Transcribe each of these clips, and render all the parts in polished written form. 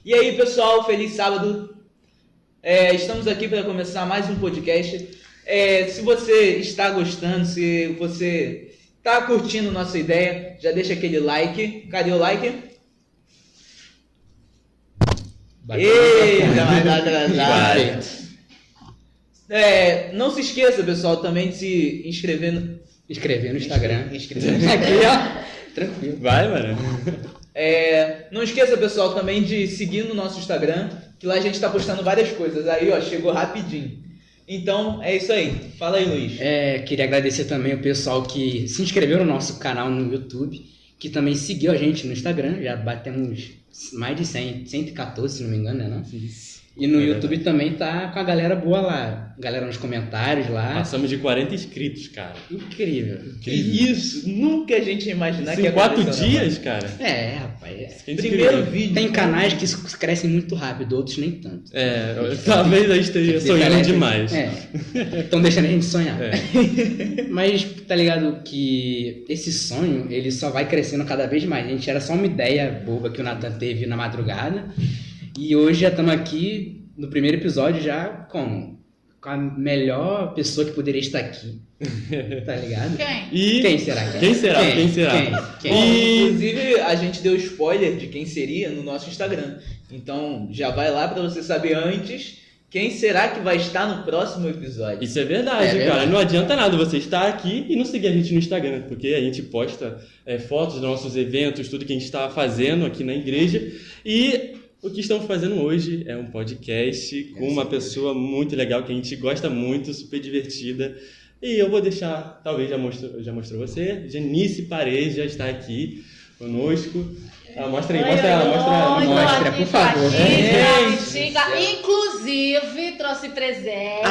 E aí, pessoal, feliz sábado. Estamos aqui para começar mais um podcast. Se você está gostando, se você está curtindo nossa ideia, já deixa aquele like. Cadê o like? Eita, vai dar atrasado. Não se esqueça, pessoal, também de se inscrever no Instagram. Aqui, ó. Tranquilo. Vai, mano. Não esqueça, pessoal, também de seguir no nosso Instagram, que lá a gente está postando várias coisas. Aí, ó, chegou rapidinho. Então, é isso aí. Fala aí, Luiz. Queria agradecer também o pessoal que se inscreveu no nosso canal no YouTube, que também seguiu a gente no Instagram. Já batemos mais de 100, 114, se não me engano, né? Não? Isso. E no YouTube também tá com a galera boa lá. Galera nos comentários lá. Passamos de 40 inscritos, cara. Incrível. Que isso? Nunca a gente ia imaginar isso que em 4 dias, cara. Rapaz. Primeiro vídeo. Tem canais que crescem muito rápido, outros nem tanto. Talvez a gente esteja sonhando demais. Então deixando a gente sonhar. Mas tá ligado que esse sonho, ele só vai crescendo cada vez mais. A gente era só uma ideia boba que o Nathan teve na madrugada. E hoje já estamos aqui no primeiro episódio já com a melhor pessoa que poderia estar aqui. Tá ligado? Quem será? Quem será? Inclusive, a gente deu spoiler de quem seria no nosso Instagram. Então, já vai lá para você saber antes quem será que vai estar no próximo episódio. Isso é verdade, cara. Não adianta nada você estar aqui e não seguir a gente no Instagram, porque a gente posta fotos dos nossos eventos, tudo que a gente está fazendo aqui na igreja. E o que estamos fazendo hoje é um podcast com uma pessoa muito legal que a gente gosta muito, super divertida. E eu vou deixar, talvez já mostrou você, Janice Paredes já está aqui conosco. Mostra aí, mostra, por favor. Inclusive, trouxe presente.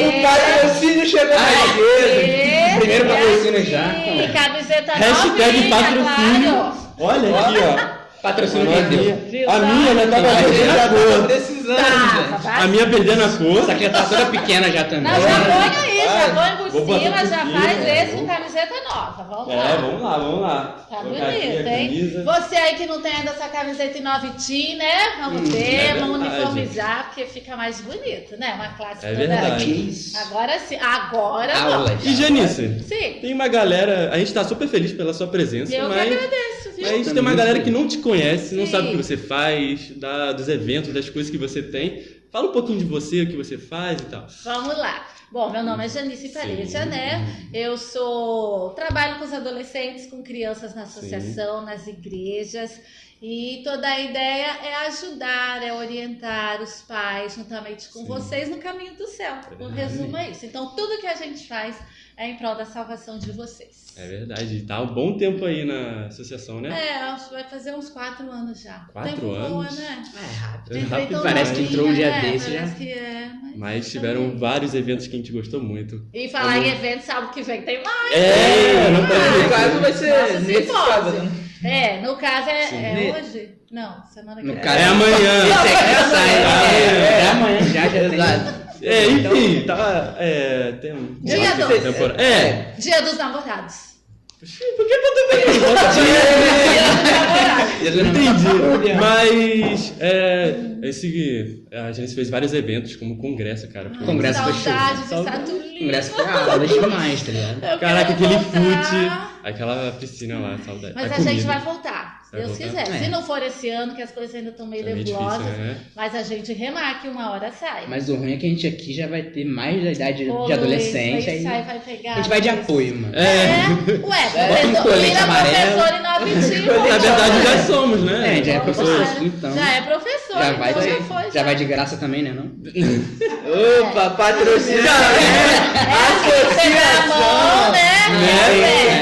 O patrocínio chegou na igreja. Primeiro patrocínio já. Camiseta Hashtag patrocínio. Claro. Olha aqui, ó. Patrocínio perdeu. A minha já tava perdendo a cor. Precisando, gente. A minha perdendo a cor. Essa aqui já tá toda pequena já também. Não, já põe aí, já põe por Vou cima, botar já por faz cima, esse com camiseta nova. Vamos lá. Vamos lá. Tá Vou bonito, colocar aqui a hein? camisa. Você aí que não tem ainda essa camiseta em novitinho, né? Vamos ver, vamos verdade. uniformizar, porque fica mais bonito, né? Uma classe É toda. verdade. Agora sim, agora Aula. vamos. E Janice, Sim, tem uma galera, a gente tá super feliz pela sua presença, eu que mas agradeço, viu? a gente tem uma galera que não te conhece, não Sim. sabe o que você faz, dos eventos, das coisas que você tem. Fala um pouquinho de você, o que você faz e tal. Vamos lá. Bom, meu nome é Janice Pareja, né? Eu trabalho com os adolescentes, com crianças na associação, nas igrejas. E toda a ideia é ajudar, é orientar os pais, juntamente com vocês, no caminho do céu. O resumo é isso. Então, tudo que a gente faz é em prol da salvação de vocês. É verdade, tá há um bom tempo aí na associação, né? Acho que vai fazer uns 4 anos já. 4 Tempo anos? Voa, né? Rápido. Entrei tão Parece que entrou um dia novinha, desse já. parece que Mas tiveram vários eventos que a gente gostou muito. E falar em evento, sábado que vem tem mais. Não No caso vai ser Nossa, nesse se pode. sábado, né? No caso é Sim. hoje? Não, semana que No vem. caso, É amanhã. Esse aqui já sai. Amanhã já Exato. Enfim, tá. Tem um. Dia uma 12. temporada. Dia dos namorados. Por que tanto bem? Entendi. Mas a gente fez vários eventos, como congresso, cara. O congresso foi show. Saudade de Saturnino. O congresso foi aula demais, tá ligado? Eu Caraca, quero aquele voltar. fute, aquela piscina lá, saudade. Mas a comida. gente vai voltar, se Vai Deus voltar? quiser. É. Se não for esse ano, que as coisas ainda estão meio É meio nebulosas, difícil, né? mas a gente remarque, uma hora sai. Mas o ruim é que a gente aqui já vai ter mais da idade Ô, de adolescente. Luiz, Aí sai, vai pegar. a gente vai de Luiz. apoio, mano. Ué, um colete vira amarelo. professor em novitinho. Na verdade, já somos, né? Já é professor, então. Já é professor, Já vai, então de, já foi. já vai de graça também, né? Não? Opa, patrocínio. Pegar a mão, né?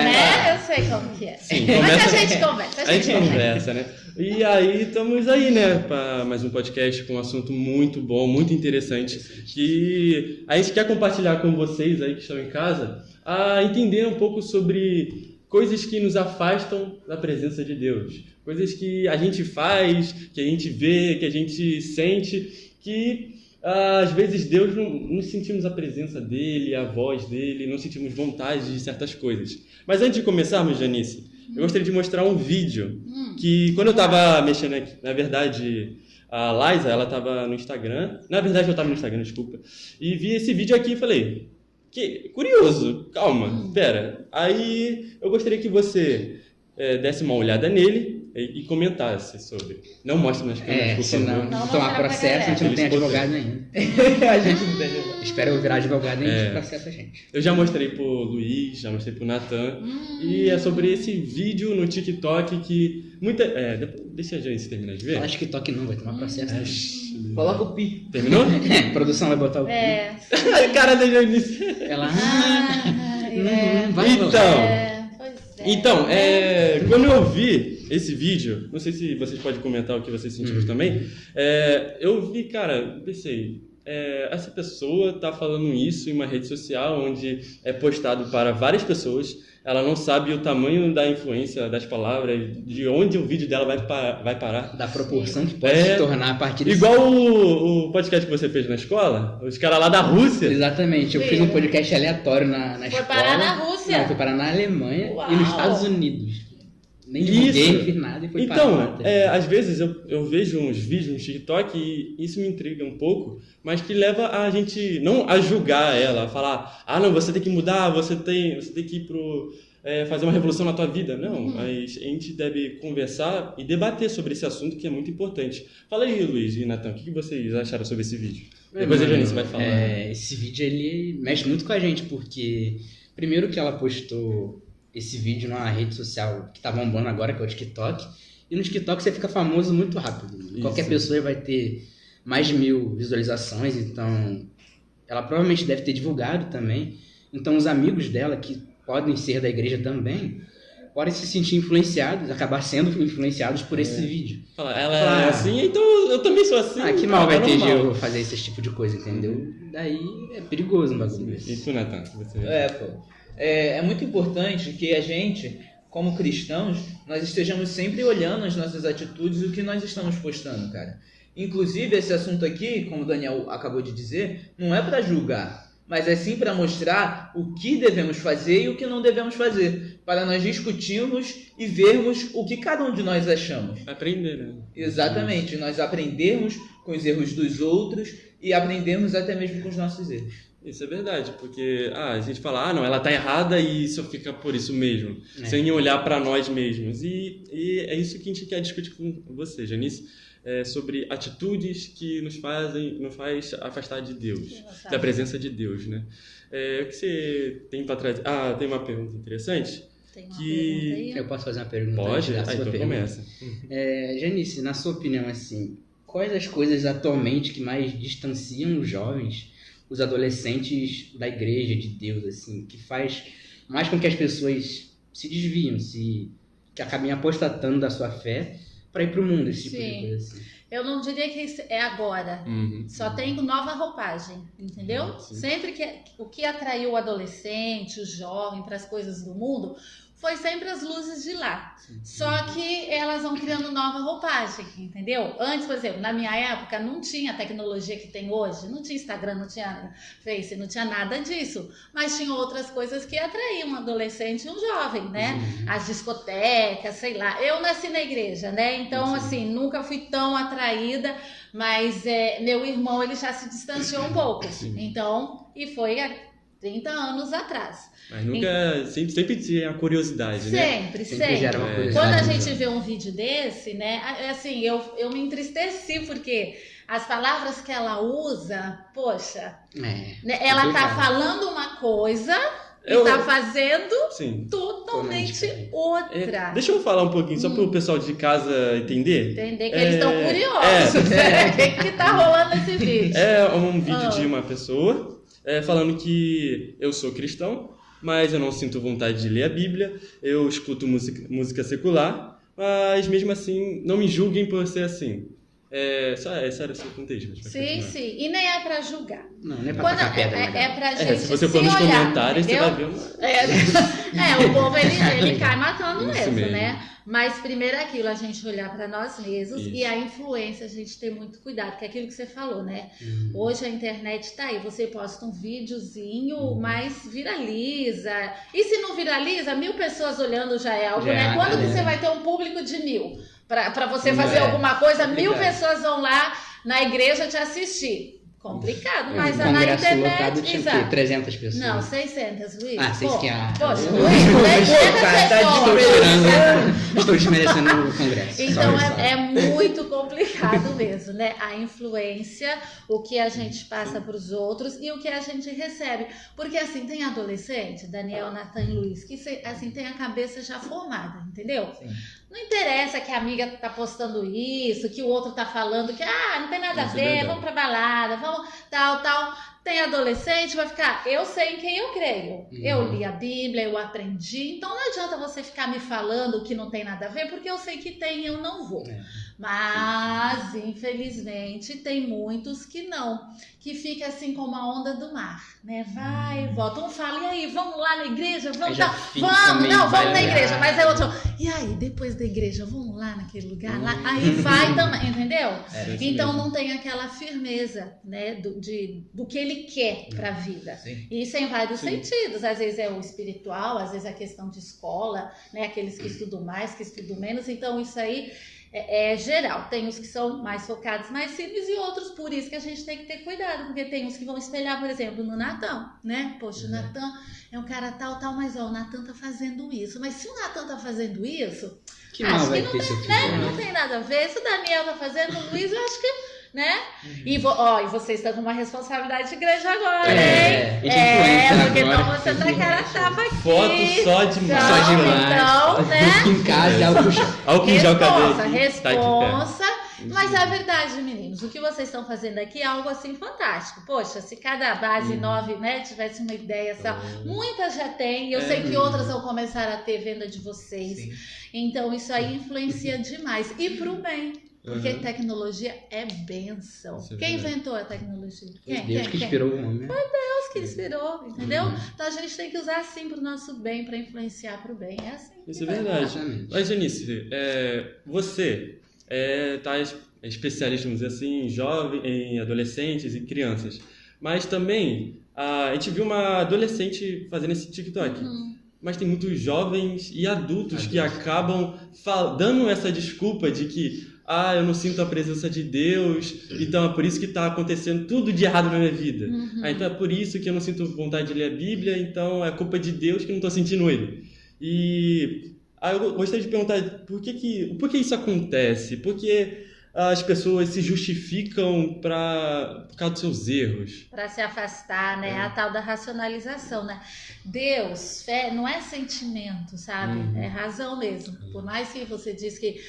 Né? Eu sei como que é. Sim, Mas começa- a gente conversa. A gente conversa, né? E aí, estamos aí, né? Para mais um podcast com um assunto muito bom, muito interessante. Que a gente quer compartilhar com vocês aí que estão em casa, a entender um pouco sobre coisas que nos afastam da presença de Deus. Coisas que a gente faz, que a gente vê, que a gente sente, que às vezes Deus não sentimos a presença dele, a voz dele, não sentimos vontade de certas coisas. Mas antes de começarmos, Janice, Eu gostaria de mostrar um vídeo que, quando eu tava mexendo aqui, na verdade, a Liza, ela tava no Instagram. Na verdade, eu tava no Instagram, desculpa. E vi esse vídeo aqui e falei, que curioso, calma, pera. Aí eu gostaria que você desse uma olhada nele e comentasse sobre. Não mostre nas câmeras, por favor. Senão Não tomar mostrar processo, a gente não tem advogado ainda. A gente não tem. Espera eu virar advogado e a gente processa a gente. Eu já mostrei pro Luiz, já mostrei pro Natan. E é sobre esse vídeo no TikTok que deixa a Janice terminar de ver. Fala TikTok não, vai tomar processo. Coloca o pi. Terminou? A produção vai botar o pi. Cara da Janice. Ela... Então, Pois é. Então, quando eu vi esse vídeo, não sei se vocês podem comentar o que vocês sentiram também, eu vi, cara, pensei, essa pessoa tá falando isso em uma rede social onde é postado para várias pessoas, ela não sabe o tamanho da influência das palavras, de onde o vídeo dela vai parar. Da proporção que pode se tornar a partir desse... Igual o podcast que você fez na escola, os caras lá da Rússia. Exatamente, eu fiz um podcast aleatório na escola. Foi parar na Rússia? Não, foi parar na Alemanha Uau. e nos Estados Unidos. Nem divulguei, não fiz nada e foi parar. Então, às vezes eu vejo uns vídeos no TikTok e isso me intriga um pouco, mas que leva a gente não a julgar ela, a falar, não, você tem que mudar, você tem que ir fazer uma revolução na tua vida. Não, mas a gente deve conversar e debater sobre esse assunto que é muito importante. Fala aí, Luiz e Natan, o que vocês acharam sobre esse vídeo? Depois a Janice vai falar. Esse vídeo, ele mexe muito com a gente, porque primeiro que ela postou esse vídeo numa rede social que tá bombando agora, que é o TikTok, e no TikTok você fica famoso muito rápido. Isso. Qualquer pessoa vai ter mais de 1000 visualizações, então ela provavelmente deve ter divulgado também. Então os amigos dela, que podem ser da igreja também, podem se sentir influenciados, acabar sendo influenciados por esse vídeo. Ela é assim, então eu também sou assim. Que mal vai ter de eu fazer esse tipo de coisa, entendeu? Daí é perigoso um bagulho desse. E tu, Natan? É muito importante que a gente, como cristãos, nós estejamos sempre olhando as nossas atitudes e o que nós estamos postando, cara. Inclusive, esse assunto aqui, como o Daniel acabou de dizer, não é para julgar, mas é sim para mostrar o que devemos fazer e o que não devemos fazer, para nós discutirmos e vermos o que cada um de nós achamos. Aprender, né? Exatamente, nós aprendermos com os erros dos outros e aprendermos até mesmo com os nossos erros. Isso é verdade, porque a gente fala, não, ela tá errada e isso fica por isso mesmo, sem olhar para nós mesmos. E é isso que a gente quer discutir com você, Janice, sobre atitudes que nos faz afastar de Deus, da presença de Deus, né? O que você tem para trazer? Tem uma pergunta interessante. Tem uma pergunta aí? Eu posso fazer uma pergunta? Pode? Então começa. Janice, na sua opinião, assim, quais as coisas atualmente que mais distanciam os jovens, os adolescentes da igreja, de Deus, assim, que faz mais com que as pessoas se desviem, que acabem apostatando da sua fé para ir para o mundo, esse tipo de coisa assim? Eu não diria que isso é agora. Só tem nova roupagem, entendeu? Sempre que o que atraiu o adolescente, o jovem para as coisas do mundo foi sempre as luzes de lá. Só que elas vão criando nova roupagem, entendeu? Antes, por exemplo, na minha época não tinha a tecnologia que tem hoje, não tinha Instagram, não tinha Face, não tinha nada disso, mas tinha outras coisas que atraíam um adolescente e um jovem, né? As discotecas, sei lá. Eu nasci na igreja, né? Então, assim, nunca fui tão atraída, mas meu irmão, ele já se distanciou um pouco. Então, e foi há 30 anos atrás. Mas nunca, sempre tinha a curiosidade, né? Sempre. Gera uma curiosidade. Quando a gente vê um vídeo desse, né, assim, eu me entristeci, porque as palavras que ela usa, poxa, ela tá falando uma coisa e tá fazendo totalmente outra. Deixa eu falar um pouquinho, só para o pessoal de casa entender. Entender que eles estão curiosos. O que tá rolando nesse vídeo? É um vídeo de uma pessoa falando que eu sou cristão, mas eu não sinto vontade de ler a Bíblia, eu escuto música secular, mas mesmo assim, não me julguem por ser assim. Esse era o seu contexto. Sim. E nem é pra julgar. Não é pra tacar pedra. É pra gente se você for nos olhar, comentários, entendeu? você vai ver o povo, ele cai matando mesmo, né? Mas primeiro é aquilo, a gente olhar para nós mesmos Isso. e a influência, a gente ter muito cuidado, que é aquilo que você falou, né? Hoje a internet tá aí, você posta um videozinho, mas viraliza. E se não viraliza, 1000 pessoas olhando já é algo, Já, né? Quando que né? você vai ter um público de 1000? Para você Não fazer é. alguma coisa, 1000 Complicado. pessoas vão lá na igreja te assistir. Complicado, mas o na congresso internet... lotado tinha o quê? exato. 300 pessoas. Não, 600, Luiz. Ah, vocês Pô, que... Poxa, eu- Luiz, 600 Tá Estou pessoas. estou desmerecendo o congresso. Então Sorry. é muito complicado mesmo, né? A influência, o que a gente passa para os outros e o que a gente recebe. Porque assim, tem adolescente, Daniel, Natan e Luiz, que assim, tem a cabeça já formada, entendeu? Sim. Não interessa que a amiga tá postando isso, que o outro tá falando que não tem nada a Isso é ver, verdade. vamos pra balada, vamos tal. Tem adolescente, vai ficar, eu sei em quem eu creio. Eu li a Bíblia, eu aprendi, então não adianta você ficar me falando que não tem nada a ver, porque eu sei que tem e eu não vou. Mas, infelizmente, tem muitos que não, que fica assim como a onda do mar, né? Vai e volta. Um fala, e aí, vamos lá na igreja? Aí Vamos, já tá? fica Vamos, meio não, vamos na baralhado. igreja. Mas aí outro, e aí, depois da igreja, vamos lá naquele lugar? Lá? Aí vai também, entendeu? Então não tem aquela firmeza, né, do que ele quer para a vida. Sim. E isso em vários sentidos. Às vezes é o espiritual, às vezes é a questão de escola, né, aqueles que estudam mais, que estudam menos. Então isso aí é geral. Tem os que são mais focados, mais simples, e outros, por isso que a gente tem que ter cuidado, porque tem uns que vão espelhar, por exemplo, no Natan, né? Poxa, o Natan é um cara tal, mas ó, o Natan tá fazendo isso. Mas se o Natan tá fazendo isso, Que mal acho vai que não ter se eu tem, né? fizer, Não né? tem nada a ver. Se o Daniel tá fazendo, o Luiz, eu acho que, né? E vocês estão com uma responsabilidade grande agora, É, hein? a gente influencia Porque agora. então você tá cara a tapa aqui. Foto só de Então, mar. Só demais. Então, né? Fica em casa, álcool gel. Álcool em gel, cadê? Responsa. Mas é a verdade, meninos, o que vocês estão fazendo aqui é algo assim fantástico. Poxa, se cada base 9, né, tivesse uma ideia só, muitas já têm, e eu sei que outras vão começar a ter venda de vocês. Sim. Então isso aí influencia demais. E pro bem. Porque tecnologia é bênção. Isso é Quem verdade. inventou a tecnologia? Deus que inspirou o homem. Deus que inspirou, entendeu? Então a gente tem que usar assim pro nosso bem, para influenciar pro bem. É assim. Isso é verdade. Exatamente. Mas, Janice, você tá especialista, vamos dizer assim, em adolescentes e crianças. Mas também, a gente viu uma adolescente fazendo esse TikTok. Mas tem muitos jovens e adultos que acabam dando essa desculpa de que eu não sinto a presença de Deus, então é por isso que está acontecendo tudo de errado na minha vida. Então é por isso que eu não sinto vontade de ler a Bíblia, então é culpa de Deus que eu não estou sentindo Ele. E eu gostaria de perguntar por que isso acontece? Por que as pessoas se justificam por causa dos seus erros? Para se afastar, né? A tal da racionalização, né? Deus, fé, não é sentimento, sabe? É razão mesmo. Por mais que você diz que,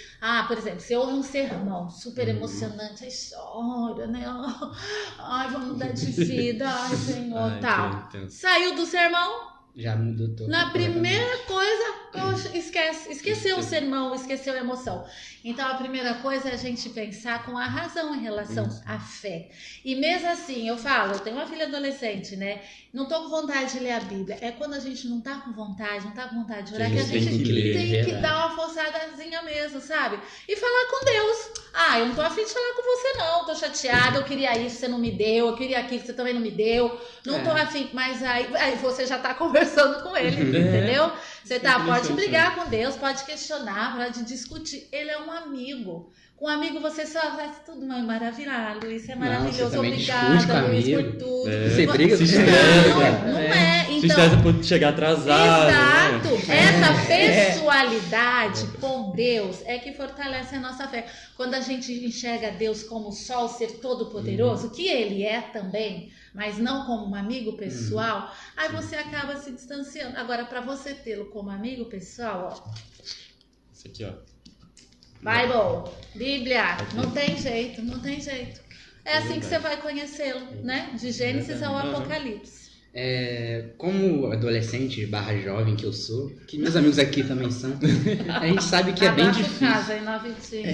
por exemplo, você ouve um sermão super emocionante, aí chora, né? Ai, vamos mudar de vida, ai, Senhor, tal. Saiu do sermão, Já mudou todo. na primeira coisa, esqueceu o sermão, esqueceu a emoção. Então a primeira coisa é a gente pensar com a razão em relação à fé. E mesmo assim, eu tenho uma filha adolescente, né? Não tô com vontade de ler a Bíblia. É quando a gente não tá com vontade, não tá com vontade de orar, que a gente tem que ler, tem que verdade. dar uma forçadazinha mesmo, sabe? E falar com Deus. Eu não tô afim de falar com você não, tô chateada, eu queria isso, você não me deu, eu queria aquilo, você também não me deu. Não tô afim, mas aí você já tá conversando com ele, entendeu? Você pode brigar com Deus, pode questionar, pode discutir. Ele é um amigo. Com um amigo você só faz tudo maravilhoso. Luiz é maravilhoso. você também Obrigada, discute com Luiz, por amigo. tudo. Você briga com Se ele. estressa. Não é. Se Então, estressa por chegar atrasado. exato. Né? Essa pessoalidade com Deus é que fortalece a nossa fé. Quando a gente enxerga Deus como só o ser todo-poderoso, que Ele é também, mas não como um amigo pessoal, aí você acaba se distanciando. Agora, para você tê-lo como amigo pessoal, ó, Isso aqui, ó. Bible, Bíblia, não tem jeito, não tem jeito. É assim que você vai conhecê-lo, né? De Gênesis ao Apocalipse. Como adolescente / jovem que eu sou, que meus amigos aqui também são, a gente sabe que é bem Abafa difícil. casa em Nova Itinga.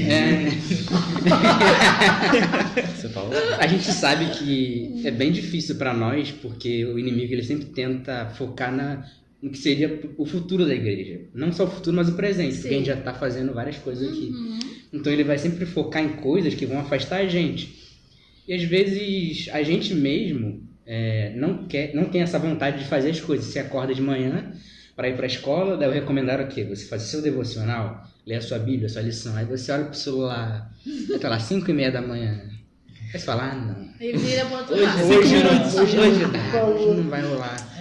Você falou? A gente sabe que é bem difícil para nós, porque o inimigo ele sempre tenta focar no que seria o futuro da igreja. Não só o futuro, mas o presente, Sim. porque a gente já está fazendo várias coisas aqui. Uhum. Então ele vai sempre focar em coisas que vão afastar a gente. E às vezes a gente mesmo não tem essa vontade de fazer as coisas. Você acorda de manhã para ir para a escola, daí eu recomendar o quê? Você fazer seu devocional, ler a sua Bíblia, a sua lição. Aí você olha pro celular, tá lá, 5h30 da manhã. Aí você fala, não. E vira pro outro Hoje lado. não vai rolar.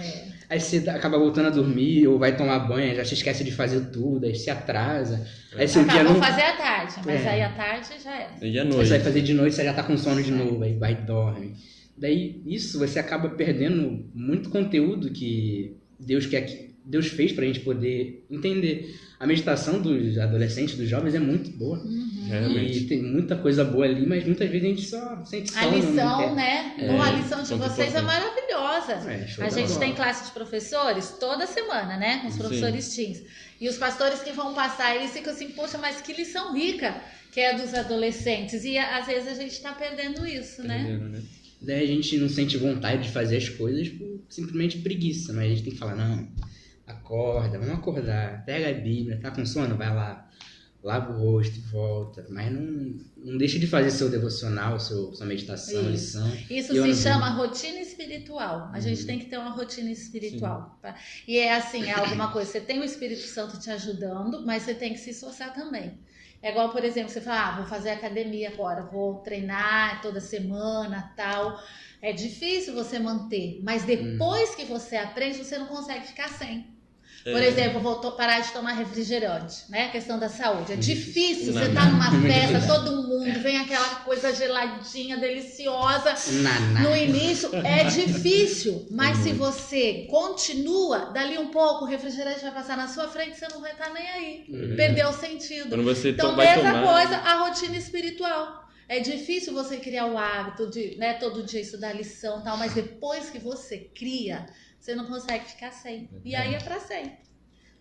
Aí você acaba voltando a dormir, ou vai tomar banho, já se esquece de fazer tudo, aí se atrasa. Aí se o dia Vou não... fazer à tarde, mas aí à tarde já é. E à Aí noite? você vai fazer de noite, você já tá com sono de novo, aí vai e dorme. Daí, isso, você acaba perdendo muito conteúdo que Deus fez pra gente poder entender. A meditação dos adolescentes, dos jovens, é muito boa. Realmente. E tem muita coisa boa ali, mas muitas vezes a gente só sente sono. A não lição, quer. né? É, Bom, a lição de ponto vocês é importante. maravilhosa. Show A da gente bola. tem classe de professores toda semana, né? Com os professores teens. E os pastores que vão passar, eles ficam assim, poxa, mas que lição rica que é dos adolescentes. E às vezes a gente tá perdendo isso, né? Entendendo, né? Daí a gente não sente vontade de fazer as coisas por simplesmente preguiça, mas a gente tem que falar, não, acorda, vamos acordar, pega a Bíblia, tá com sono? Vai lá, lava o rosto e volta, mas não deixa de fazer seu devocional, sua meditação, Isso. lição. Isso E se eu chama rotina espiritual. A gente tem que ter uma rotina espiritual. Tá? E é assim, é alguma coisa. Você tem o Espírito Santo te ajudando, mas você tem que se esforçar também. É igual, por exemplo, você fala, vou fazer academia agora, vou treinar toda semana, tal. É difícil você manter, mas depois que você aprende, você não consegue ficar sem. Por exemplo, eu vou parar de tomar refrigerante, né? A questão da saúde. É difícil, você tá numa festa, todo mundo, vem aquela coisa geladinha, deliciosa. No início é difícil, mas se você continua, dali um pouco o refrigerante vai passar na sua frente, você não vai estar nem aí. Perdeu o sentido. Quando você Então, vai mesma tomar... coisa, a rotina espiritual. É difícil você criar o hábito de, né, todo dia estudar lição e tal, mas depois que você cria, você não consegue ficar sem. E aí é pra sempre.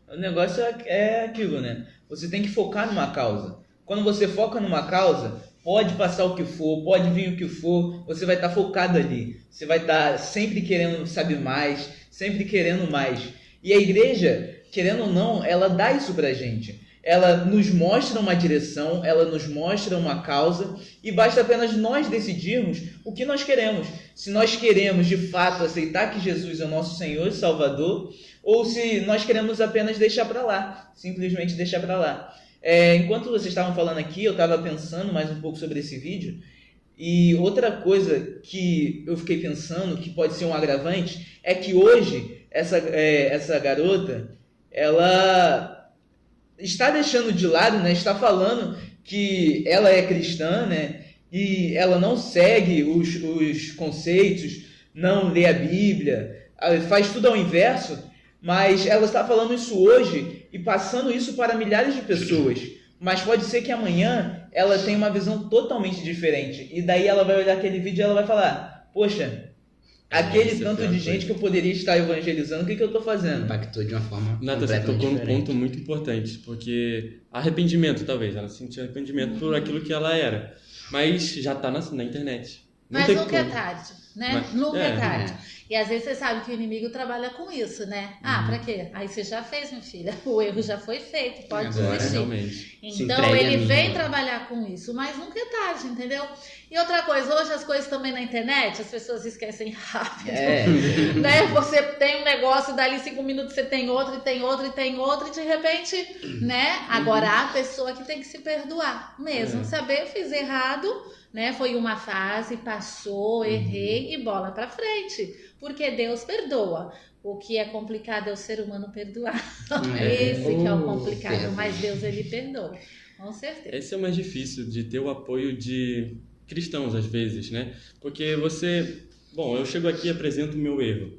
O negócio é aquilo, né? Você tem que focar numa causa. Quando você foca numa causa, pode passar o que for, pode vir o que for, você vai estar focado ali. Você vai estar sempre querendo saber mais, sempre querendo mais. E a igreja, querendo ou não, ela dá isso pra gente. Ela nos mostra uma direção, ela nos mostra uma causa e basta apenas nós decidirmos o que nós queremos. Se nós queremos de fato aceitar que Jesus é o nosso Senhor e Salvador ou se nós queremos apenas deixar para lá, simplesmente deixar para lá. Enquanto vocês estavam falando aqui, eu estava pensando mais um pouco sobre esse vídeo e outra coisa que eu fiquei pensando que pode ser um agravante é que hoje essa garota, ela está deixando de lado, né? Está falando que ela é cristã, né? E ela não segue os conceitos, não lê a Bíblia, faz tudo ao inverso, mas ela está falando isso hoje e passando isso para milhares de pessoas. Mas pode ser que amanhã ela tenha uma visão totalmente diferente. E daí ela vai olhar aquele vídeo e ela vai falar, poxa, aquele tanto de gente que eu poderia estar evangelizando, o que eu estou fazendo? Impactou de uma forma Nata, você completamente tocou num diferente. ponto muito importante, porque arrependimento, talvez, ela sentiu arrependimento por aquilo que ela era, mas já tá na internet. Não Mas tem nunca é como. tarde, né? Mas- Nunca é é. tarde. E às vezes você sabe que o inimigo trabalha com isso, né? Ah, pra quê? Aí você já fez, minha filha. O erro já foi feito, pode Agora, desistir. Realmente. Se Então entregue a ele mim, vem né? trabalhar com isso, mas nunca é tarde, entendeu? E outra coisa, hoje as coisas também na internet, as pessoas esquecem rápido. Né? Você tem um negócio, dali 5 minutos você tem outro, e tem outro, e tem outro, e de repente, né? Agora a pessoa que tem que se perdoar mesmo, saber, fiz errado, né? Foi uma fase, passou, errei e bola pra frente, porque Deus perdoa. O que é complicado é o ser humano perdoar. Esse que é o complicado, verdade. mas Deus ele perdoa, com certeza. Esse é o mais difícil, de ter o apoio de cristãos, às vezes, né? Porque você... Bom, eu chego aqui e apresento o meu erro.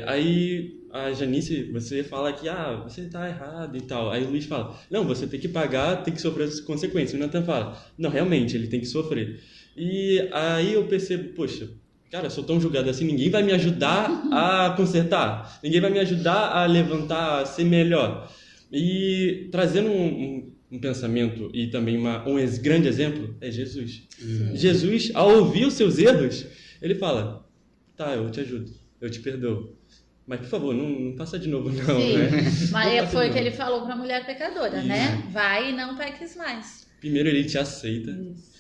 Aí a Janice, você fala que você tá errado e tal. Aí o Luiz fala, não, você tem que pagar, tem que sofrer as consequências. O Nathan fala, não, realmente, ele tem que sofrer. E aí eu percebo, poxa, cara, eu sou tão julgado assim, ninguém vai me ajudar a consertar. Ninguém vai me ajudar a levantar, a ser melhor. E trazendo um pensamento e também um grande exemplo é Jesus. Jesus, ao ouvir os seus erros, ele fala, tá, eu te ajudo, eu te perdoo. Mas, por favor, não faça de novo, não, Sim, né? mas foi o que ele falou para a mulher pecadora, Isso. né? Vai e não peques mais. Primeiro ele te aceita,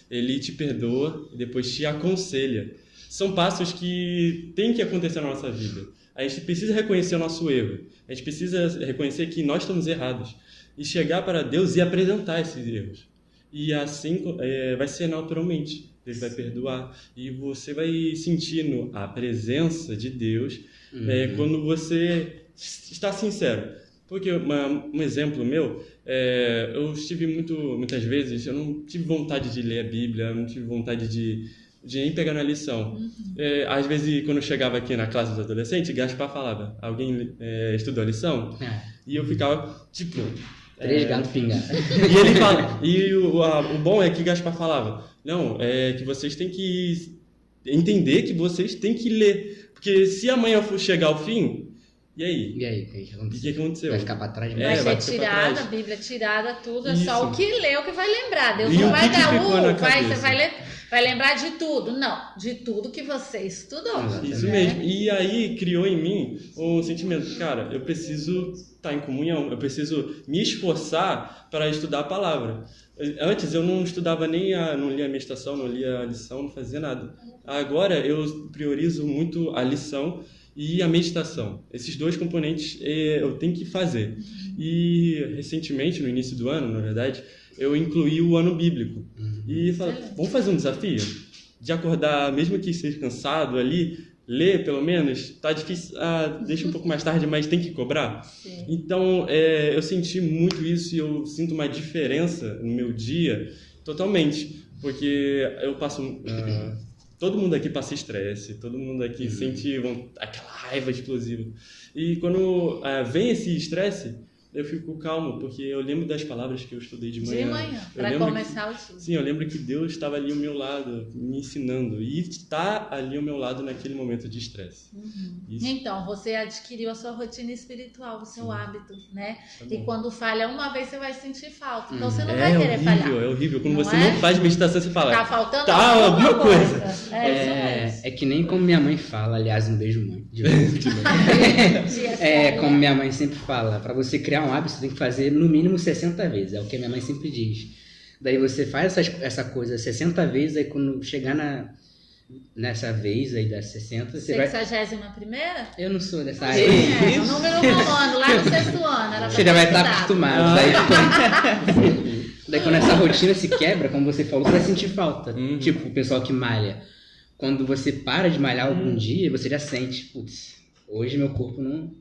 ele te perdoa e depois te aconselha. São passos que tem que acontecer na nossa vida. A gente precisa reconhecer o nosso erro. A gente precisa reconhecer que nós estamos errados. E chegar para Deus e apresentar esses erros. E assim vai ser naturalmente. Ele vai perdoar. E você vai sentindo a presença de Deus quando você está sincero. Porque um exemplo meu, eu estive muitas vezes, eu não tive vontade de ler a Bíblia, eu não tive vontade de nem pegar na lição. Às vezes, quando eu chegava aqui na classe dos adolescentes, Gaspar falava, alguém estudou a lição? E eu ficava, tipo... 3 gatos pingados. E ele fala, e o bom é que Gaspar falava, não, que vocês têm que entender que vocês têm que ler. Porque se amanhã for chegar ao fim, e aí? E aí, o que aconteceu? Vai ficar pra trás? Vai vai ser ficar pra tirada, trás. a Bíblia tirada, tudo. É Isso. só o que leu que vai lembrar. Deus E não o vai que te dar ficou na você cabeça? vai lembrar de tudo. Não, de tudo que você estudou. Isso né? mesmo. E aí criou em mim um sentimento, cara, eu preciso estar em comunhão, eu preciso me esforçar para estudar a palavra. Antes eu não estudava não lia a meditação, não lia a lição, não fazia nada. Agora eu priorizo muito a lição e a meditação. Esses 2 componentes eu tenho que fazer. E recentemente, no início do ano, na verdade, eu incluí o ano bíblico. E falei, vamos fazer um desafio? De acordar, mesmo que seja cansado ali, ler pelo menos, tá difícil, deixa um pouco mais tarde, mas tem que cobrar. Sim. Então, eu senti muito isso e eu sinto uma diferença no meu dia, totalmente, porque eu passo... todo mundo aqui passa estresse, todo mundo aqui sente aquela raiva explosiva. E quando vem esse estresse, eu fico calmo, porque eu lembro das palavras que eu estudei de manhã. De manhã, Eu para lembro começar o estudo. Sim, eu lembro que Deus estava ali ao meu lado, me ensinando. E está ali ao meu lado naquele momento de estresse. Isso. Então, você adquiriu a sua rotina espiritual, o seu hábito, né? Tá E bom. quando falha uma vez, você vai sentir falta. Então, você não vai querer horrível, falhar. é horrível. Quando Não você é? não faz meditação, você fala... Tá faltando Tá, alguma coisa. isso mesmo. É que nem como minha mãe fala, aliás, um beijo, mãe. De É, como minha mãe sempre fala, pra você criar um hábito, você tem que fazer no mínimo 60 vezes, é o que a minha mãe sempre diz. Daí você faz essa coisa 60 vezes, aí quando chegar nessa vez aí das 60, você vai... 61ª? Eu não sou dessa área. É, o número romano, lá no 6º ano. Era pra Você já vai estar estudado. acostumado. Daí quando essa rotina se quebra, como você falou, você vai sentir falta. Tipo, o pessoal que malha. Quando você para de malhar algum dia, você já sente, putz, hoje meu corpo não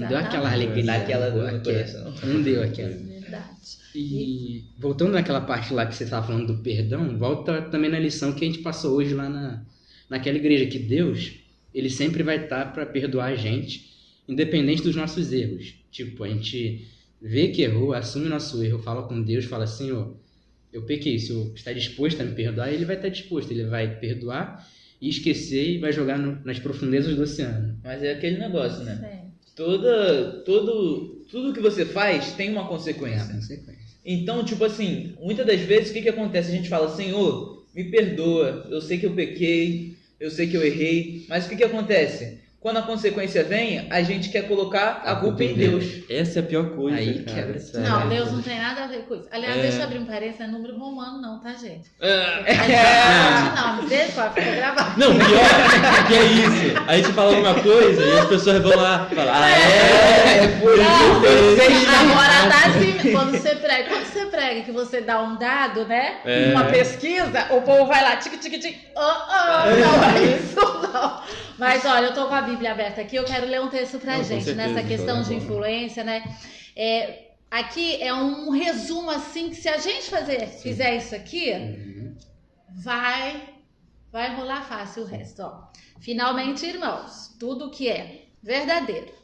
deu aquela alegria. Naquela dor no coração. Não deu aquela. Verdade. E voltando naquela parte lá que você estava falando do perdão, volta também na lição que a gente passou hoje lá naquela igreja, que Deus, ele sempre vai estar para perdoar a gente, independente dos nossos erros. Tipo, a gente vê que errou, assume nosso erro, fala com Deus, fala, Senhor, eu pequei, se eu está disposto a me perdoar, ele vai estar disposto, ele vai perdoar e esquecer e vai jogar nas profundezas do oceano. Mas é aquele negócio, né? É. Tudo que você faz tem uma É a consequência. consequência. Então, tipo assim, muitas das vezes o que acontece? A gente fala, Senhor, me perdoa, eu sei que eu pequei, eu sei que eu errei, mas o que acontece? Quando a consequência vem, a gente quer colocar a culpa em Deus. Essa é a pior coisa, Aí cara. quebra. Sério. Não, Deus não tem nada a ver com isso. Aliás, É. deixa eu abrir um parênteses, não é número romano não, tá, gente? É. Não, deixa, ficou gravado. Não, pior que é isso. A gente fala uma coisa e as pessoas vão lá e falam, Por isso Agora tá assim, quando você prega que você dá um dado, né? É. Uma pesquisa, o povo vai lá, tique, não é isso não. Mas olha, eu tô com a Bíblia aberta aqui, eu quero ler um texto pra Não, com gente, certeza, nessa questão tá de bom. influência, né? Aqui é um resumo assim, que se a gente fizer isso aqui, vai rolar fácil o resto, ó. Finalmente, irmãos, tudo que é verdadeiro,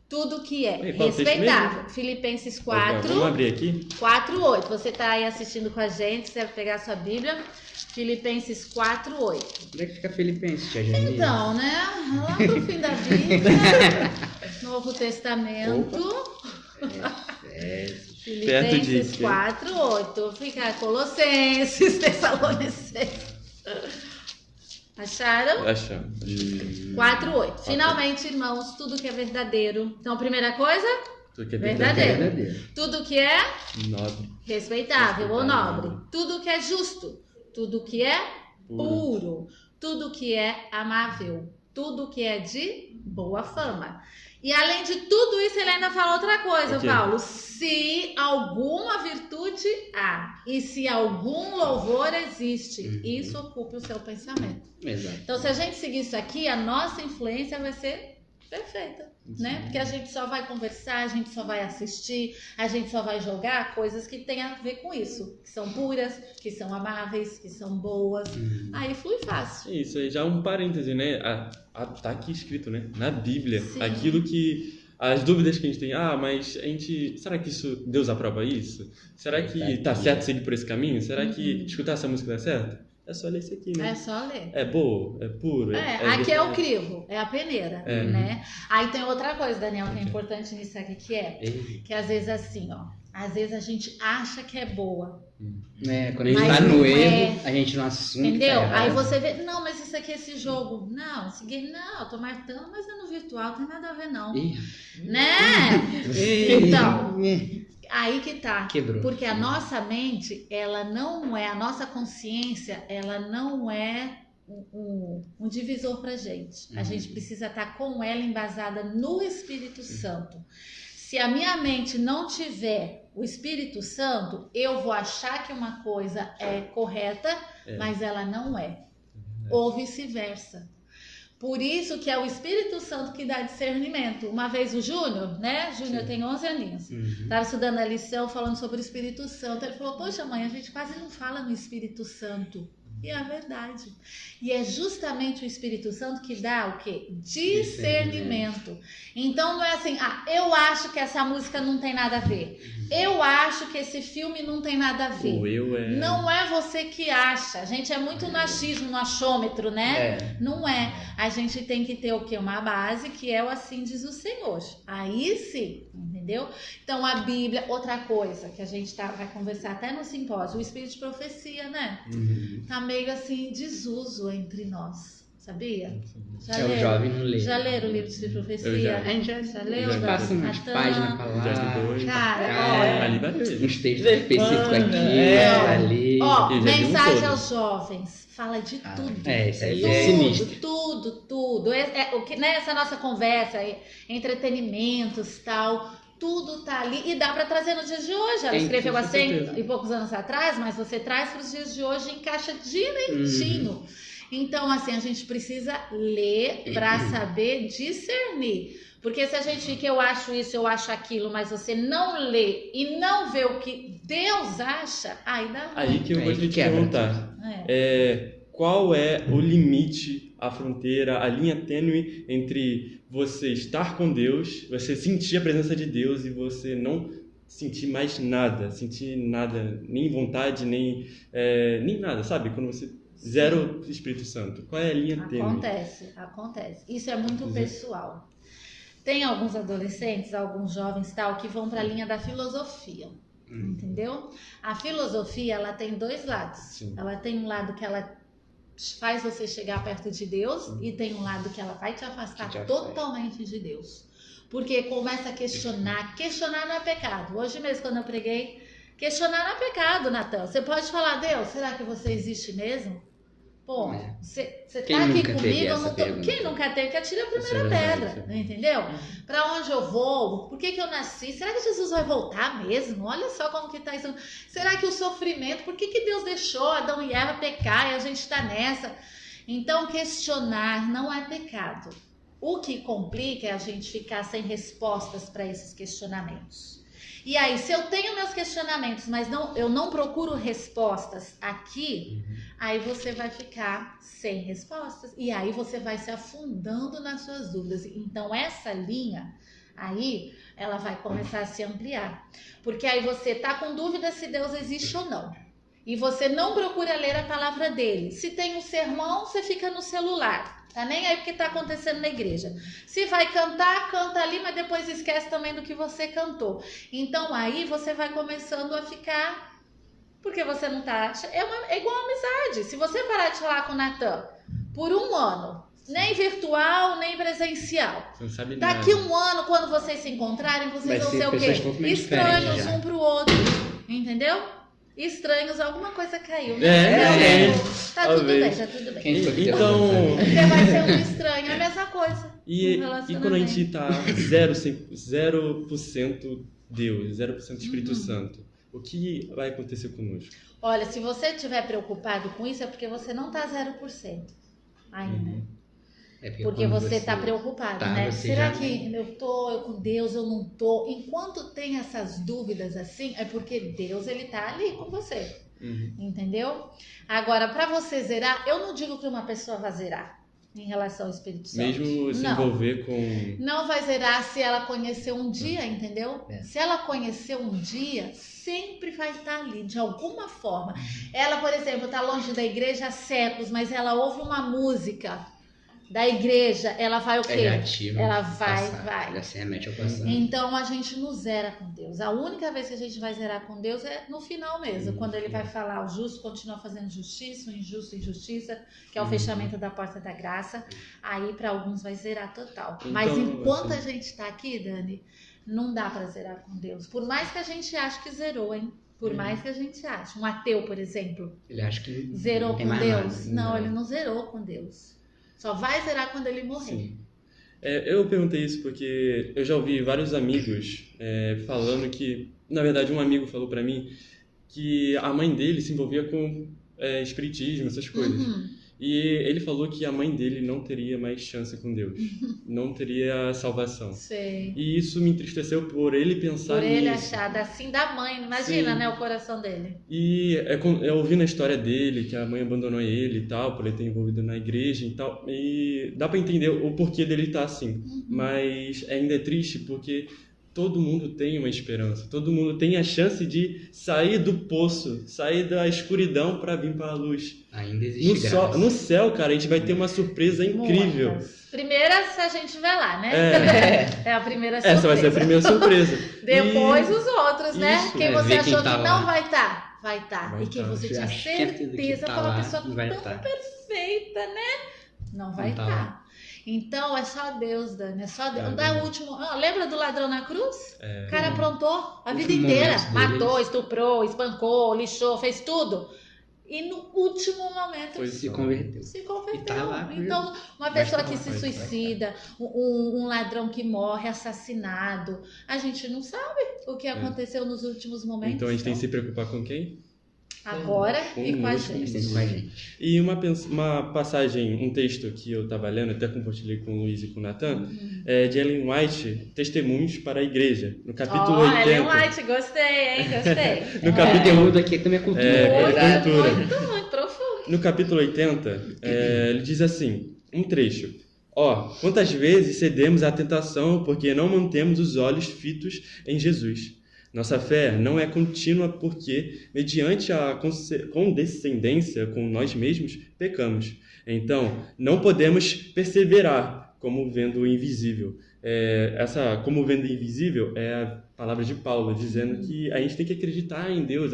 tudo que é Ei, qual o texto respeitável. Filipenses Opa, 4, vamos abrir aqui? 4:8. Você tá aí assistindo com a gente, você deve pegar a sua Bíblia. Filipenses 4:8. Onde é que fica Filipenses, tia Janine? Então, né? Lá no fim da Bíblia, Novo Testamento. Perto de Filipenses quê? 4:8. Fica Colossenses, Tessalonicenses. Acharam? Achamos. 4:8. Finalmente, irmãos, tudo que é verdadeiro. Então, primeira coisa, Tudo que é verdadeiro. Tudo que é Nobre. respeitável ou nobre. Tudo que é justo. Tudo que é puro. Tudo que é amável. Tudo que é de boa fama. E além de tudo isso, ele ainda fala outra coisa, Ok. Paulo. Se alguma virtude há e se algum louvor existe, isso ocupe o seu pensamento. Exato. Então, se a gente seguir isso aqui, a nossa influência vai ser perfeita, né? Porque a gente só vai conversar, a gente só vai assistir, a gente só vai jogar coisas que tem a ver com isso, que são puras, que são amáveis, que são boas. Aí flui fácil. Isso aí já é um parêntese, né? Tá aqui escrito, né? Na Bíblia. Sim. Aquilo que... As dúvidas que a gente tem. Mas a gente... Será que Deus aprova isso? Será que tá certo seguir por esse caminho? Será que escutar essa música dá certo? É só ler isso aqui, né? É só ler. É boa, é puro. Aqui é o crivo, é a peneira, né? Aí tem outra coisa, Daniel, que é importante nisso aqui, que às vezes assim, ó. Às vezes a gente acha que é boa. Quando a gente Mas tá no não erro, a gente não assume. Entendeu? Que tá Aí errado. você vê, não, mas isso aqui é esse jogo. Não, esse game, não, eu tô marcando, mas é no virtual, não tem nada a ver, não. Ih, Né? Então, aí que tá. Quebrou. Porque a nossa mente, ela não é, a nossa consciência, ela não é um divisor pra gente. A gente precisa estar com ela embasada no Espírito Santo. Se a minha mente não tiver o Espírito Santo, eu vou achar que uma coisa é correta, mas ela não é. Ou vice-versa. Por isso que é o Espírito Santo que dá discernimento. Uma vez o Júnior, né? Júnior tem 11 aninhos. Estava estudando a lição falando sobre o Espírito Santo. Ele falou, poxa mãe, a gente quase não fala no Espírito Santo. E é verdade. E é justamente o Espírito Santo que dá o quê? Discernimento. Então não é assim, eu acho que essa música não tem nada a ver. Eu acho que esse filme não tem nada a ver. Não é você que acha. A gente é muito no achismo, no achômetro, né? Não é. A gente tem que ter o quê? Uma base que é o assim diz o Senhor. Aí sim, entendeu? Então a Bíblia, outra coisa que a gente vai conversar até no simpósio, o Espírito de profecia, né? Tá meio assim desuso entre nós, sabia? Já O jovem não lê. Já leram o livro de profecia? A gente já leu? já passa umas Natan? páginas pra lá. Cara, olha. Ali vai ver. Uns textos específicos aqui, ali. Ó, Eu já vi um mensagem todo. aos jovens. Fala de tudo. Isso aí é sinistro. Tudo. O que, né, essa nossa conversa aí, entretenimentos, tal, tudo tá ali e dá pra trazer nos dias de hoje. Ela escreveu há 100 e poucos anos atrás, mas você traz para os dias de hoje e encaixa direitinho. Então, assim, a gente precisa ler pra saber discernir. Porque se a gente fica, eu acho isso, eu acho aquilo, mas você não lê e não vê o que Deus acha, aí dá ruim. Aí que eu Aí gostaria de quebra perguntar. Qual é o limite, a fronteira, a linha tênue entre você estar com Deus, você sentir a presença de Deus e você não sentir mais nada, nem vontade, nem nada, sabe? Quando você zera o Espírito Santo. Qual é a linha tênue? Acontece. Isso é muito pessoal. Tem alguns adolescentes, alguns jovens tal, que vão para a linha da filosofia, entendeu? A filosofia, ela tem dois lados. Sim. Ela tem um lado que ela faz você chegar perto de Deus e tem um lado que ela vai te afastar totalmente de Deus. Porque começa a questionar. Questionar não é pecado. Hoje mesmo, quando eu preguei, questionar não é pecado, Natan. Você pode falar, Deus, será que você existe mesmo? Pô, você tá aqui comigo, eu não tô... Quem nunca teve que atire a primeira pedra, entendeu? Pra onde eu vou? Por que eu nasci? Será que Jesus vai voltar mesmo? Olha só como que tá isso. Será que o sofrimento, por que Deus deixou Adão e Eva pecar e a gente tá nessa? Então, questionar não é pecado. O que complica é a gente ficar sem respostas para esses questionamentos. E aí, se eu tenho meus questionamentos, mas eu não procuro respostas aqui, aí você vai ficar sem respostas. E aí você vai se afundando nas suas dúvidas. Então, essa linha aí, ela vai começar a se ampliar. Porque aí você tá com dúvida se Deus existe ou não. E você não procura ler a palavra dele. Se tem um sermão, você fica no celular. Tá nem aí porque tá acontecendo na igreja. Se vai cantar, canta ali, mas depois esquece também do que você cantou. Então aí você vai começando a ficar... Porque você não tá... É igual a amizade. Se você parar de falar com o Natan, por um ano. Nem virtual, nem presencial. Você não sabe Daqui nada. um ano, quando vocês se encontrarem, vocês Vai vão ser ser o pessoas quê? completamente Estranhos diferentes já. um pro outro. Entendeu? Estranhos, alguma coisa caiu, né? É, Tá tudo bem, talvez. tá tudo bem. Quem foi que deu Então, Você vai ser um estranho, é a mesma coisa. e Um quando a gente tá 0% Deus, 0% Espírito Santo, o que vai acontecer conosco? Olha, se você estiver preocupado com isso, é porque você não tá 0% ainda. É Porque quando você tá preocupado, tá, né? você Será já- que eu tô com Deus, eu não tô? Enquanto tem essas dúvidas assim, é porque Deus, ele tá ali com você. Entendeu? Agora, para você zerar, eu não digo que uma pessoa vai zerar em relação ao Espírito Santo. Mesmo se Não. envolver com... Não vai zerar se ela conhecer um dia, entendeu? É. Se ela conhecer um dia, sempre vai estar ali, de alguma forma. Ela, por exemplo, está longe da igreja há séculos, mas ela ouve uma música da igreja, ela vai o quê? É ativa. Ela vai. Já se remete ao passado. Então a gente não zera com Deus. A única vez que a gente vai zerar com Deus é no final mesmo, quando ele vai falar o justo continua fazendo justiça, o injusto injustiça, que é o fechamento da porta da graça. Aí para alguns vai zerar total. Então, Mas enquanto assim- a gente está aqui, Dani, não dá para zerar com Deus. Por mais que a gente ache que zerou, hein? Por mais que a gente ache. Um ateu, por exemplo, Ele acha que zerou não tem com mais Deus? nada. Não, ele não zerou com Deus. Só vai zerar quando ele morrer. Sim. Eu perguntei isso porque eu já ouvi vários amigos falando que, na verdade, um amigo falou pra mim que a mãe dele se envolvia com espiritismo, essas coisas. E ele falou que a mãe dele não teria mais chance com Deus, não teria salvação. Sei. E isso me entristeceu por ele pensar Por ele nisso. achar assim da mãe, imagina, Sim. né, o coração dele. E ouvindo a história dele, que a mãe abandonou ele e tal, por ele ter envolvido na igreja e tal, e dá pra entender o porquê dele estar assim. Mas ainda é triste porque todo mundo tem uma esperança, todo mundo tem a chance de sair do poço, sair da escuridão para vir para a luz. Ainda existe graça. No céu, cara, a gente vai ter uma surpresa incrível. Muitas. Primeira, se a gente vai lá, né? É a primeira surpresa. Essa vai ser a primeira surpresa. Depois os outros, né? Isso. Quem você ver achou quem tá que lá. não vai estar, vai estar. Vai E quem tá. você Já tinha acho certeza que certeza, tá aquela lá, pessoa vai tão tá. perfeita, né? Não vai Não tá estar. lá. Então é só Deus, Dani, é só Deus. É, Da Deus. último, lembra do ladrão na cruz? O cara aprontou a vida Último inteira. momento Matou, deles. estuprou, espancou, lixou, fez tudo. E no último momento Foi Se converteu. se converteu. E tá lá com Então, uma pessoa tá que lá, se vai, suicida, um ladrão que morre assassinado, a gente não sabe o que aconteceu nos últimos momentos. Então a gente tem que se preocupar com quem? Agora e com a Conosco, gente. Sempre com a gente. E uma passagem, um texto que eu estava lendo, até compartilhei com o Luiz e com o Natan, é de Ellen White, Testemunhos para a Igreja, no capítulo 80. Ellen White, gostei, hein? Gostei. No O capítulo conteúdo aqui também é cultura. É cultura. Muito profundo. No capítulo 80, ele diz assim, um trecho. Quantas vezes cedemos à tentação porque não mantemos os olhos fitos em Jesus. Nossa fé não é contínua porque, mediante a condescendência com nós mesmos, pecamos. Então, não podemos perseverar como vendo o invisível. Como vendo o invisível é a palavra de Paulo, dizendo que a gente tem que acreditar em Deus.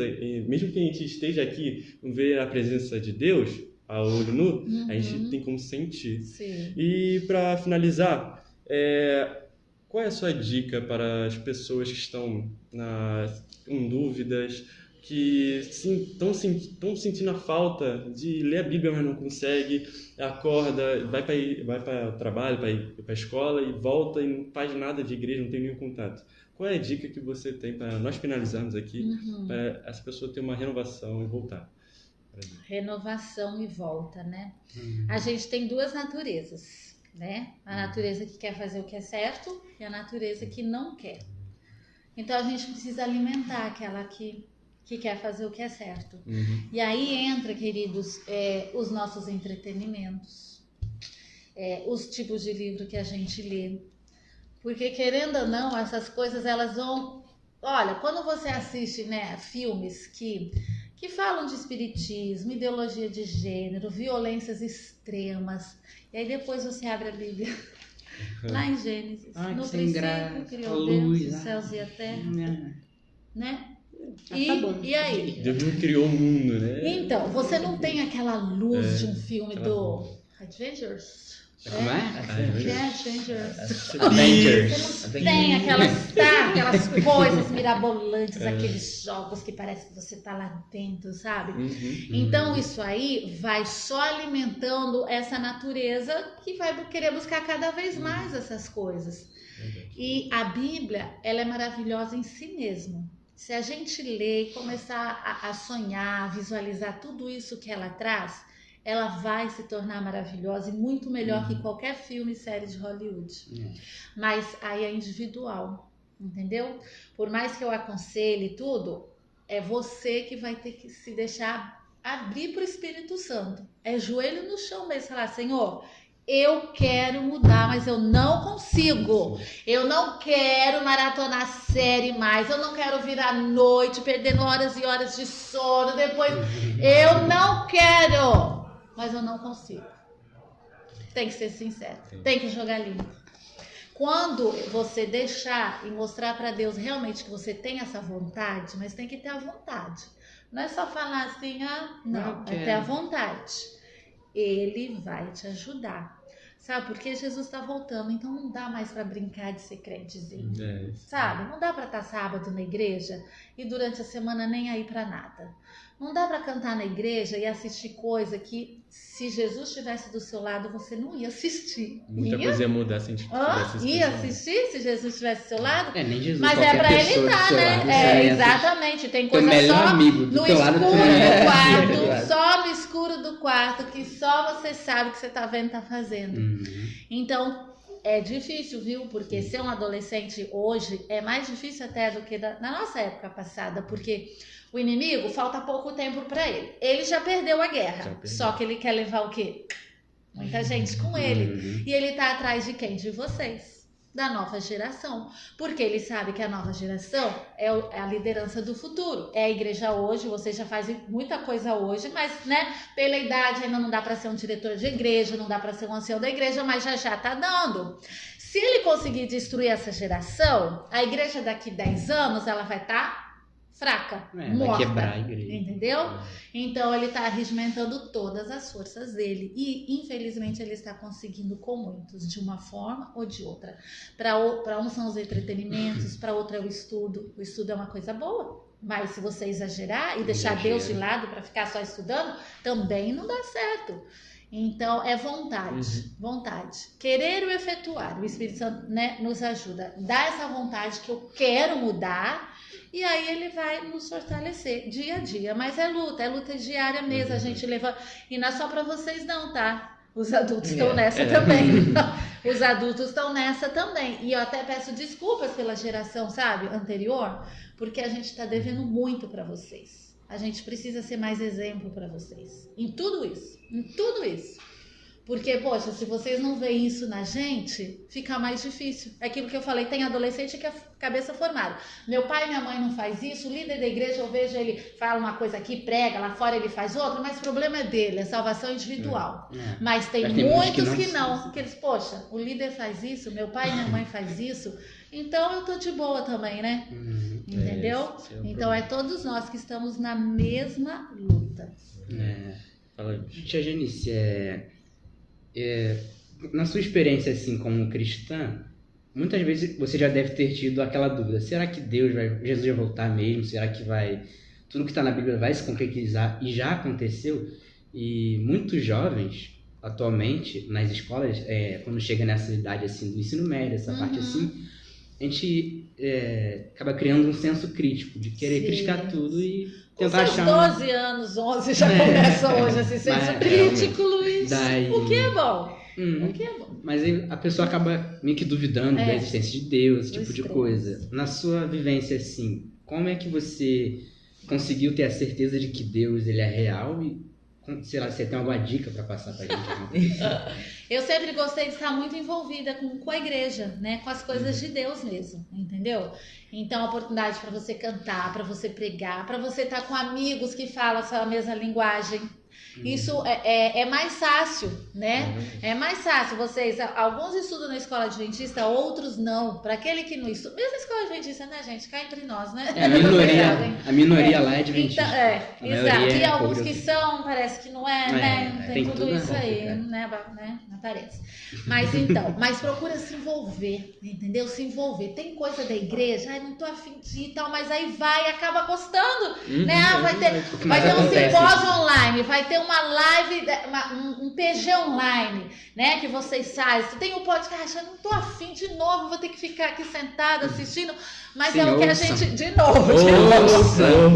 Mesmo que a gente esteja aqui e ver a presença de Deus a olho nu, a gente tem como sentir. Sim. E para finalizar, qual é a sua dica para as pessoas que estão com dúvidas, que estão sentindo a falta de ler a Bíblia, mas não consegue, acorda, vai para o trabalho, vai para a escola e volta e não faz nada de igreja, não tem nenhum contato? Qual é a dica que você tem para nós finalizarmos aqui, para essa pessoa ter uma renovação e voltar? Renovação e volta, né? A gente tem duas naturezas, né? A natureza que quer fazer o que é certo e a natureza que não quer. Então a gente precisa alimentar aquela que quer fazer o que é certo. E aí entra, queridos, os nossos entretenimentos, os tipos de livro que a gente lê. Porque, querendo ou não, essas coisas, elas vão... Olha, quando você assiste, né, filmes que falam de espiritismo, ideologia de gênero, violências extremas, e aí depois você abre a Bíblia, lá em Gênesis, Ai, no que sem princípio graça, criou luz, Deus os céus e a terra, né? Tá bom. E aí? Deus não criou o mundo, né? Então, você não tem aquela luz de um filme do Adventures. Como é? Avengers. Avengers. Tem aquelas coisas mirabolantes, aqueles jogos que parece que você tá lá dentro, sabe? Então isso aí vai só alimentando essa natureza que vai querer buscar cada vez mais essas coisas. E a Bíblia, ela é maravilhosa em si mesma. Se a gente ler e começar a sonhar, a visualizar tudo isso que ela traz, ela vai se tornar maravilhosa e muito melhor que qualquer filme e série de Hollywood. Mas aí é individual, entendeu? Por mais que eu aconselhe tudo, é você que vai ter que se deixar abrir para o Espírito Santo. É joelho no chão mesmo, falar, Senhor, eu quero mudar, mas eu não consigo. Eu não quero maratonar série mais. Eu não quero vir à noite perdendo horas e horas de sono. Depois, eu não quero. Mas eu não consigo. Tem que ser sincero. Tem que jogar limpo. Quando você deixar e mostrar para Deus realmente que você tem essa vontade, mas tem que ter a vontade. Não é só falar assim, não. É ter a vontade. Ele vai te ajudar. Sabe? Porque Jesus está voltando. Então não dá mais para brincar de ser crentezinho. Sabe? Não dá para estar sábado na igreja e durante a semana nem aí para nada. Não dá para cantar na igreja e assistir coisa que, se Jesus estivesse do seu lado, você não ia assistir. Muita coisa ia mudar se a gente tivesse ia assistir se Jesus estivesse do seu lado? Nem Jesus, mas é para ele estar, né? Exatamente. Tem coisa só no escuro do quarto, só no escuro do quarto, que só você sabe que você tá vendo, tá fazendo. Então, é difícil, viu? Porque ser um adolescente hoje é mais difícil até do que na nossa época passada, porque o inimigo, falta pouco tempo para ele. Ele já perdeu a guerra. Só que ele quer levar o quê? Muita gente com ele. E ele tá atrás de quem? De vocês. Da nova geração. Porque ele sabe que a nova geração é a liderança do futuro. É a igreja hoje, vocês já fazem muita coisa hoje, mas, né, pela idade ainda não dá para ser um diretor de igreja, não dá para ser um ancião da igreja, mas já tá dando. Se ele conseguir destruir essa geração, a igreja daqui 10 anos, ela vai estar fraca, morta, vai quebrar a igreja. Entendeu? Então ele está regimentando todas as forças dele e infelizmente ele está conseguindo com muitos, de uma forma ou de outra. Para uns são os entretenimentos, para outro é o estudo. O estudo é uma coisa boa, mas se você exagerar e deixar Deus de lado para ficar só estudando, também não dá certo. Então é vontade, querer o efetuar. O Espírito Santo, né, nos ajuda, dá essa vontade que eu quero mudar. E aí ele vai nos fortalecer dia a dia. Mas é luta diária mesmo. A gente leva. E não é só para vocês não, tá? Os adultos estão nessa também. Os adultos estão nessa também. E eu até peço desculpas pela geração, sabe, anterior, porque a gente está devendo muito para vocês. A gente precisa ser mais exemplo para vocês. Em tudo isso. Porque, poxa, se vocês não veem isso na gente, fica mais difícil. É aquilo que eu falei, tem adolescente que é cabeça formada. Meu pai e minha mãe não faz isso, o líder da igreja, eu vejo ele fala uma coisa aqui, prega, lá fora ele faz outra, mas o problema é dele, é salvação individual. Mas tem muitos que não, que eles, poxa, o líder faz isso, meu pai e minha mãe faz isso, então eu tô de boa também, né? Entendeu? Então é todos nós que estamos na mesma luta. Tia Genice, na sua experiência assim como cristã, muitas vezes você já deve ter tido aquela dúvida: será que Jesus vai voltar mesmo? Será que tudo que está na Bíblia vai se concretizar? E já aconteceu. E muitos jovens atualmente nas escolas, quando chega nessa idade assim do ensino médio, essa parte assim, a gente acaba criando um senso crítico de querer criticar tudo e tentar achar 12 anos, 11 já começa hoje esse senso crítico, Luiz. O que é bom? O que é bom? Mas aí a pessoa acaba meio que duvidando da existência de Deus, esse tipo de coisa. Na sua vivência assim, como é que você conseguiu ter a certeza de que Deus ele é real? E sei lá, você tem alguma dica para passar pra gente? Eu sempre gostei de estar muito envolvida com a igreja, né? Com as coisas de Deus mesmo, entendeu? Então, a oportunidade para você cantar, para você pregar, para você estar com amigos que falam a sua mesma linguagem. Isso é mais fácil, né? É mais fácil. Alguns estudam na escola adventista, outros não. Para aquele que não estuda, mesmo a escola adventista, né, gente? Cá entre nós, né? A minoria lá é adventista. Então, exato. E alguns que são, parece que não né? Tem tudo isso aí, né? Aparece. Mas procura se envolver, entendeu? Se envolver. Tem coisa da igreja, não tô afim de ir e tal, mas aí vai e acaba gostando, né? Vai ter um simpósio online, vai ter uma live, um PG online, né? Que vocês fazem. Tem um podcast, eu não tô afim de novo, vou ter que ficar aqui sentada assistindo, mas é o que a gente... De novo.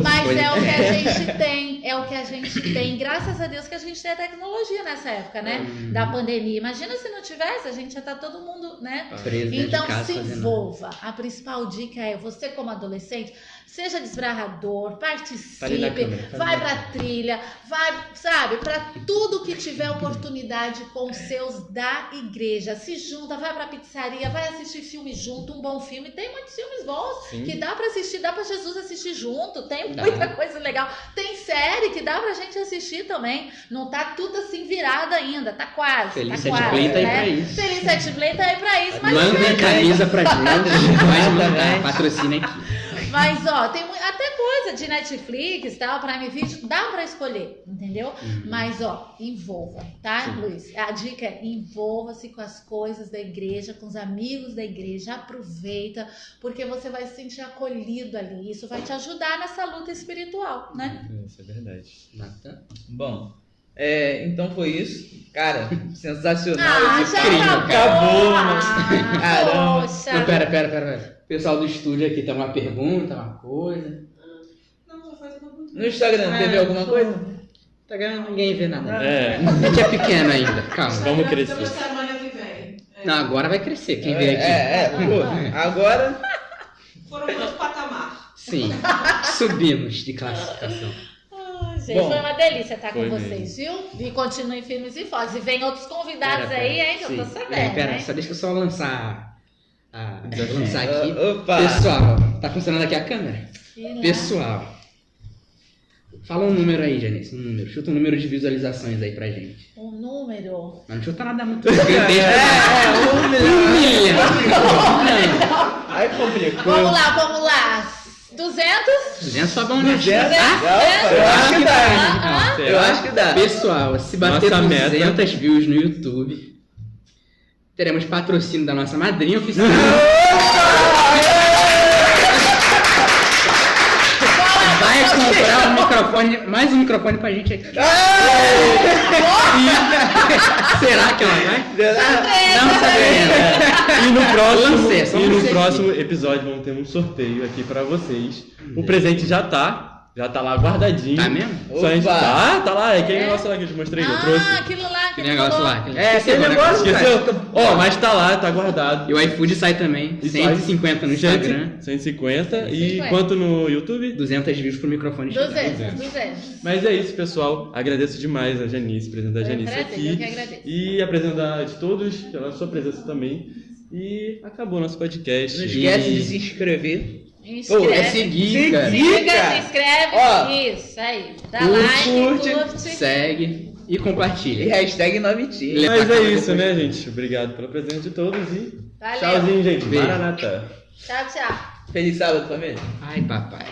Mas é o que a gente tem, é o que a gente tem. Graças a Deus que a gente tem a tecnologia nessa época, né? Da pandemia. Imagina se não tivesse, a gente já tá todo mundo, né? Então se envolva. A principal dica é, você como adolescente, seja desbravador, participe, vai pra trilha, vai, sabe, pra tudo que tiver oportunidade com os seus da igreja. Se junta, vai pra pizzaria, vai assistir filme junto, um bom filme. Tem muitos filmes bons que dá pra assistir, dá pra Jesus assistir junto, tem muita coisa legal. Tem série que dá pra gente assistir também. Não tá tudo assim virado ainda, tá quase. Feliz Play tá aí pra isso. Feliz Play tá aí pra isso. Manda a camisa pra gente, vai mandar, patrocina aqui. Mas, ó, tem até coisa de Netflix, tal, Prime Video, dá pra escolher, entendeu? Mas, ó, envolva, tá, Luiz? A dica é envolva-se com as coisas da igreja, com os amigos da igreja, aproveita, porque você vai se sentir acolhido ali. Isso vai te ajudar nessa luta espiritual, né? Isso é verdade. Bom, então foi isso. Cara, sensacional. Já acabou. Caramba. Poxa. Não, pera. O pessoal do estúdio aqui tem uma pergunta, uma coisa. Não, já foi todo mundo. No Instagram teve alguma coisa? Instagram ninguém vê nada. É. A gente é pequeno ainda, calma. Vamos crescer. Temos semana que vem. Não, agora vai crescer, quem vê aqui. Pô, agora... Foram para outro patamar. Sim, subimos de classificação. Gente, Bom, foi uma delícia estar com foi vocês, viu? E continuem firmes e fortes. E vem outros convidados aí, hein, que eu tô sabendo, Pera, né? só deixa eu só lançar aqui. Opa! Pessoal, tá funcionando aqui a câmera? Pessoal, fala um número aí, Janice, chuta um número de visualizações aí pra gente. Um número? Mas não chuta nada muito grande. 1 milhão. Aí complicou. Vamos lá. 200? 200 só bom, né? 200? Eu acho que dá. Eu acho que dá. Pessoal, se bater Nossa 200 views no YouTube, teremos patrocínio da nossa madrinha oficial. Vai comprar um microfone, mais um microfone pra gente aqui. Será que ela vai? Não sabemos. E no próximo episódio vamos ter um sorteio aqui pra vocês. O presente já tá lá guardadinho. Tá mesmo? Só a gente tá lá. É aquele negócio lá que eu te mostrei que eu trouxe. Aquilo lá que Que negócio lá. Aquele negócio, Esqueceu? Ó, mas tá lá, tá guardado. E o iFood sai também. E 150 no Instagram. 150. E 150. quanto no YouTube? 200 views pro microfone. 200. Mas é isso, pessoal. Agradeço demais a Janice, presidente da Janice aqui. Eu que agradeço. E a presidente de todos, pela sua presença também. E acabou nosso podcast. Não esquece de se inscrever. Inscreve. É seguir, cara. Se inscreve. Ó, isso aí. Dá like, curte. Segue e E compartilha. hashtag Novitinho. Mas é isso, né, gente? Obrigado pela presença de todos e Valeu. tchauzinho, gente. Beijo. Maranata. Tchau. Feliz sábado, família. Ai, papai.